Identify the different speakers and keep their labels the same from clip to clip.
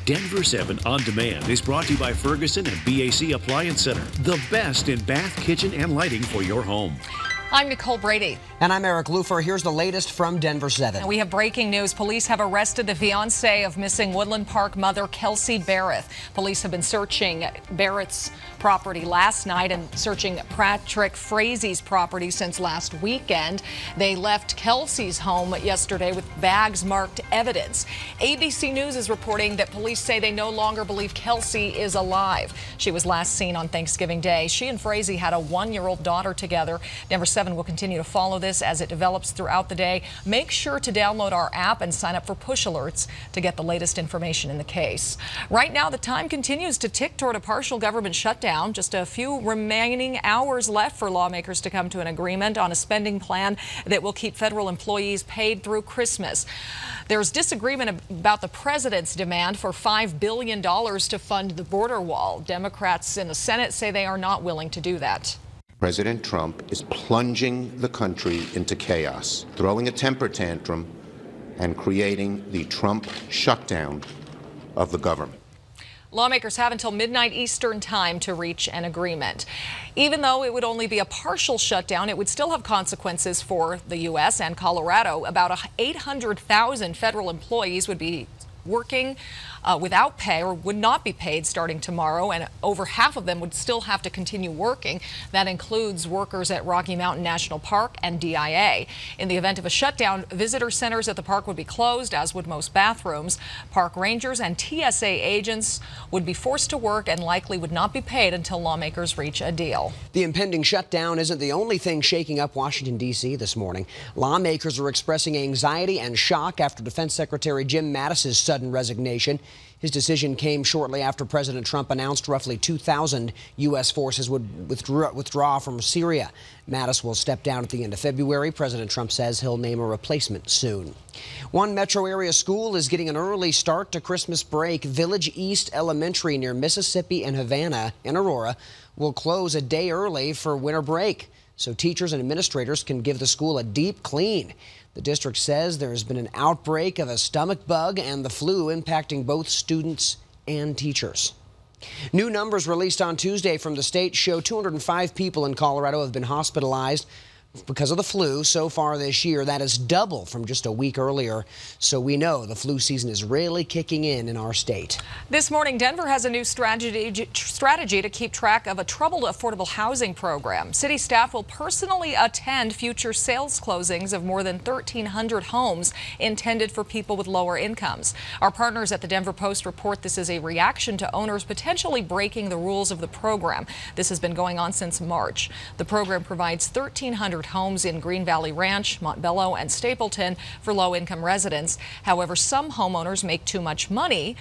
Speaker 1: Denver 7 On Demand is brought to you by Ferguson and BAC Appliance Center, the best in bath, kitchen, and lighting for your home.
Speaker 2: I'm Nicole Brady.
Speaker 3: And I'm Eric Lufer. Here's the latest from Denver 7.
Speaker 2: And we have breaking news. Police have arrested the fiance of missing Woodland Park mother Kelsey Frazee. Police have been searching Barrett's property last night and searching Patrick Frazee's property since last weekend. They left Kelsey's home yesterday with bags marked evidence. ABC News is reporting that police say they no longer believe Kelsey is alive. She was last seen on Thanksgiving Day. She and Frazee had a one-year-old daughter together. Denver 7 will continue to follow this as it develops throughout the day. Make sure to download our app and sign up for push alerts to get the latest information in the case. Right now, the time continues to tick toward a partial government shutdown. Just a few remaining hours left for lawmakers to come to an agreement on a spending plan that will keep federal employees paid through Christmas. There's disagreement about the president's demand for $5 billion to fund the border wall. Democrats in the Senate say they are not willing to do that.
Speaker 4: President Trump is plunging the country into chaos, throwing a temper tantrum, and creating the Trump shutdown of the government.
Speaker 2: Lawmakers have until midnight Eastern time to reach an agreement. Even though it would only be a partial shutdown, it would still have consequences for the U.S. and Colorado. About 800,000 federal employees would be working without pay or would not be paid starting tomorrow, and over half of them would still have to continue working. That includes workers at Rocky Mountain National Park and DIA. In the event of a shutdown, visitor centers at the park would be closed, as would most bathrooms. Park rangers and TSA agents would be forced to work and likely would not be paid until lawmakers reach a deal.
Speaker 3: The impending shutdown isn't the only thing shaking up Washington, D.C. this morning. Lawmakers are expressing anxiety and shock after Defense Secretary Jim Mattis's sudden resignation. His decision came shortly after President Trump announced roughly 2,000 U.S. forces would withdraw from Syria. Mattis will step down at the end of February. President Trump says he'll name a replacement soon. One metro area school is getting an early start to Christmas break. Village East Elementary near Mississippi and Havana in Aurora will close a day early for winter break, so teachers and administrators can give the school a deep clean. The district says there has been an outbreak of a stomach bug and the flu impacting both students and teachers. New numbers released on Tuesday from the state show 205 people in Colorado have been hospitalized because of the flu so far this year. That is double from just a week earlier. So we know the flu season is really kicking in our state.
Speaker 2: This morning, Denver has a new strategy to keep track of a troubled affordable housing program. City staff will personally attend future sales closings of more than 1,300 homes intended for people with lower incomes. Our partners at the Denver Post report this is a reaction to owners potentially breaking the rules of the program. This has been going on since March. The program provides 1,300 homes in Green Valley Ranch, Montbello, and Stapleton for low-income residents. However, some homeowners make too much money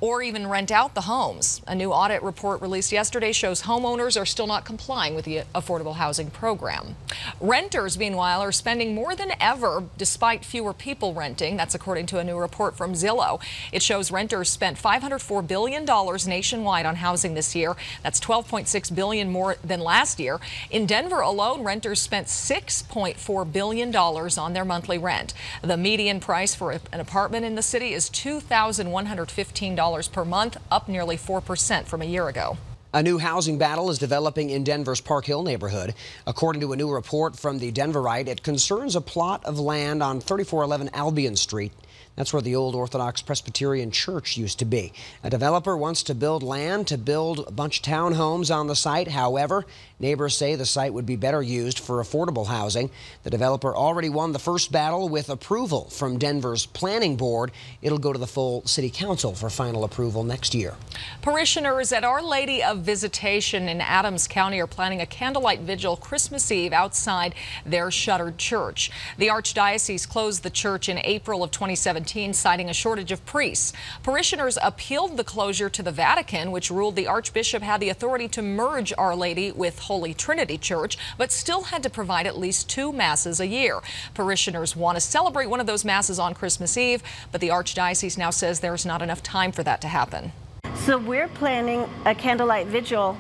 Speaker 2: or even rent out the homes. A new audit report released yesterday shows homeowners are still not complying with the affordable housing program. Renters, meanwhile, are spending more than ever despite fewer people renting. That's according to a new report from Zillow. It shows renters spent $504 billion nationwide on housing this year. That's $12.6 billion more than last year. In Denver alone, renters spent $6.4 billion on their monthly rent. The median price for an apartment in the city is $2,115 per month, up nearly 4% from a year ago.
Speaker 3: A new housing battle is developing in Denver's Park Hill neighborhood. According to a new report from the Denverite, it concerns a plot of land on 3411 Albion Street. That's where the old Orthodox Presbyterian Church used to be. A developer wants to build land to build a bunch of townhomes on the site. However, neighbors say the site would be better used for affordable housing. The developer already won the first battle with approval from Denver's planning board. It'll go to the full city council for final approval next year.
Speaker 2: Parishioners at Our Lady of Visitation in Adams County are planning a candlelight vigil Christmas Eve outside their shuttered church. The Archdiocese closed the church in April of 2017. Citing a shortage of priests. Parishioners appealed the closure to the Vatican, which ruled the Archbishop had the authority to merge Our Lady with Holy Trinity Church, but still had to provide at least 2 masses a year. Parishioners want to celebrate one of those masses on Christmas Eve, but the Archdiocese now says there's not enough time for that to happen.
Speaker 5: So we're planning a candlelight vigil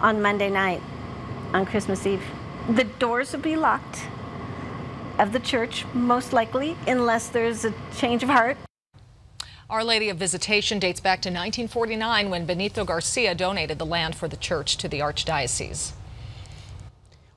Speaker 5: on Monday night, on Christmas Eve. The doors will be locked of the church, most likely, unless there's a change of heart.
Speaker 2: Our Lady of Visitation dates back to 1949 when Benito Garcia donated the land for the church to the Archdiocese.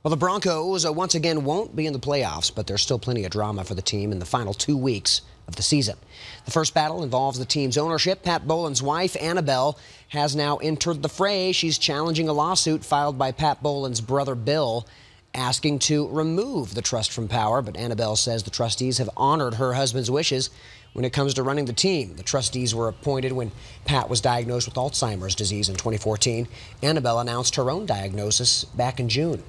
Speaker 3: Well, the Broncos once again won't be in the playoffs, but there's still plenty of drama for the team in the final 2 weeks of the season. The first battle involves the team's ownership. Pat Boland's wife, Annabelle, has now entered the fray. She's challenging a lawsuit filed by Pat Boland's brother, Bill, asking to remove the trust from power. But Annabelle says the trustees have honored her husband's wishes when it comes to running the team. The trustees were appointed when Pat was diagnosed with Alzheimer's disease in 2014. Annabelle announced her own diagnosis back in June.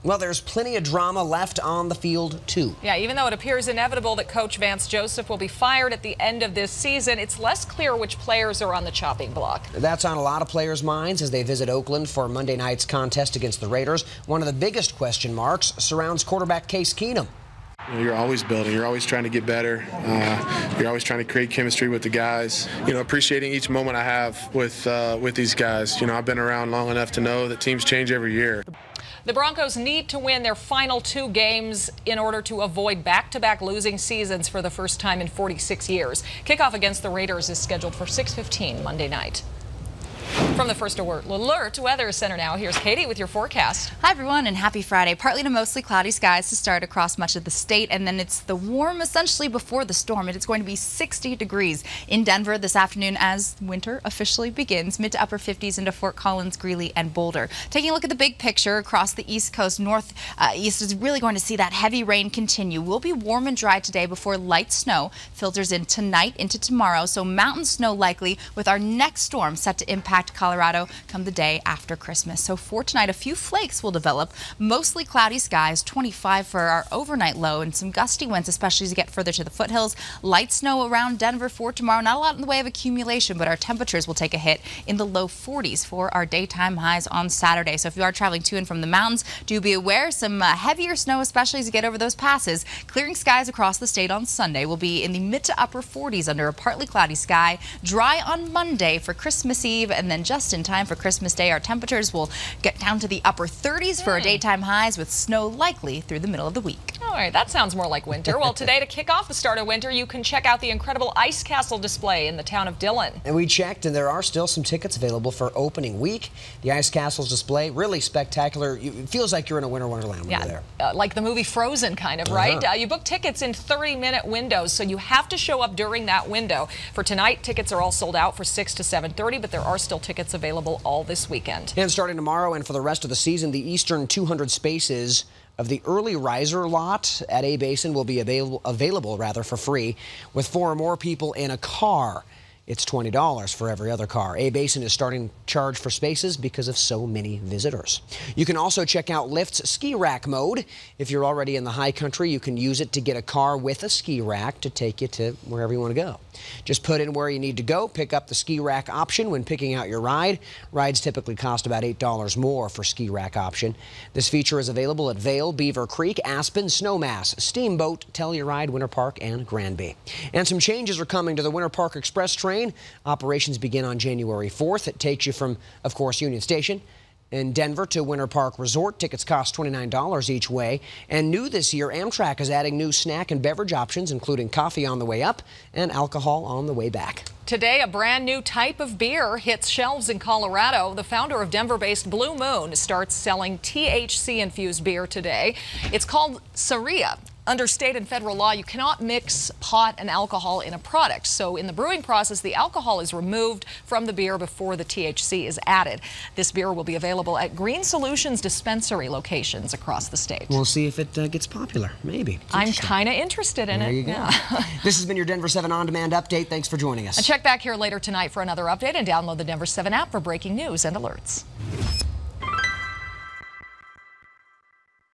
Speaker 3: Well, there's plenty of drama left on the field, too.
Speaker 2: Yeah, even though it appears inevitable that Coach Vance Joseph will be fired at the end of this season, it's less clear which players are on the chopping block.
Speaker 3: That's on a lot of players' minds as they visit Oakland for Monday night's contest against the Raiders. One of the biggest question marks surrounds quarterback Case Keenum.
Speaker 6: You're always building. You're always trying to get better. You're always trying to create chemistry with the guys. Appreciating each moment I have with these guys. I've been around long enough to know that teams change every year.
Speaker 2: The Broncos need to win their final 2 games in order to avoid back-to-back losing seasons for the first time in 46 years. Kickoff against the Raiders is scheduled for 6:15 Monday night. From the First Alert Weather Center now, here's Katie with your forecast.
Speaker 7: Hi everyone and happy Friday. Partly to mostly cloudy skies to start across much of the state, and then it's the warm essentially before the storm. It's going to be 60 degrees in Denver this afternoon as winter officially begins. Mid to upper 50s into Fort Collins, Greeley, and Boulder. Taking a look at the big picture across the East Coast, northeast is really going to see that heavy rain continue. We'll be warm and dry today before light snow filters in tonight into tomorrow. So mountain snow likely with our next storm set to impact Colorado come the day after Christmas. So for tonight, a few flakes will develop. Mostly cloudy skies, 25 for our overnight low, and some gusty winds, especially as you get further to the foothills. Light snow around Denver for tomorrow. Not a lot in the way of accumulation, but our temperatures will take a hit in the low 40s for our daytime highs on Saturday. So if you are traveling to and from the mountains, do be aware some heavier snow, especially as you get over those passes. Clearing skies across the state on Sunday will be in the mid to upper 40s under a partly cloudy sky. Dry on Monday for Christmas Eve, and then just in time for Christmas Day, our temperatures will get down to the upper 30s for our daytime highs, with snow likely through the middle of the week.
Speaker 2: All right, that sounds more like winter. Well, today to kick off the start of winter, you can check out the incredible Ice Castle display in the town of Dillon.
Speaker 3: And we checked, and there are still some tickets available for opening week. The Ice Castle's display, really spectacular. It feels like you're in a winter wonderland when you're there.
Speaker 2: Like the movie Frozen, kind of, right? You book tickets in 30-minute windows, so you have to show up during that window. For tonight, tickets are all sold out for 6 to 7:30, but there are still tickets available all this weekend.
Speaker 3: And starting tomorrow and for the rest of the season, the eastern 200 spaces of the early riser lot at A-Basin will be available for free. With 4 or more people in a car, it's $20 for every other car. A-Basin is starting to charge for spaces because of so many visitors. You can also check out Lyft's ski rack mode. If you're already in the high country, you can use it to get a car with a ski rack to take you to wherever you want to go. Just put in where you need to go, pick up the ski rack option when picking out your ride. Rides typically cost about $8 more for ski rack option. This feature is available at Vail, Beaver Creek, Aspen, Snowmass, Steamboat, Telluride, Winter Park, and Granby. And some changes are coming to the Winter Park Express train. Operations begin on January 4th. It takes you from, of course, Union Station in Denver to Winter Park Resort. Tickets cost $29 each way. And new this year, Amtrak is adding new snack and beverage options, including coffee on the way up and alcohol on the way back.
Speaker 2: Today, a brand new type of beer hits shelves in Colorado. The founder of Denver-based Blue Moon starts selling THC-infused beer today. It's called Saria. Under state and federal law, you cannot mix pot and alcohol in a product. So in the brewing process, the alcohol is removed from the beer before the THC is added. This beer will be available at Green Solutions dispensary locations across the state.
Speaker 3: We'll see if it gets popular. Maybe.
Speaker 2: I'm kind of interested in it.
Speaker 3: There you go.
Speaker 2: Yeah.
Speaker 3: This has been your Denver 7 On-Demand Update. Thanks for joining us.
Speaker 2: And check back here later tonight for another update, and download the Denver 7 app for breaking news and alerts.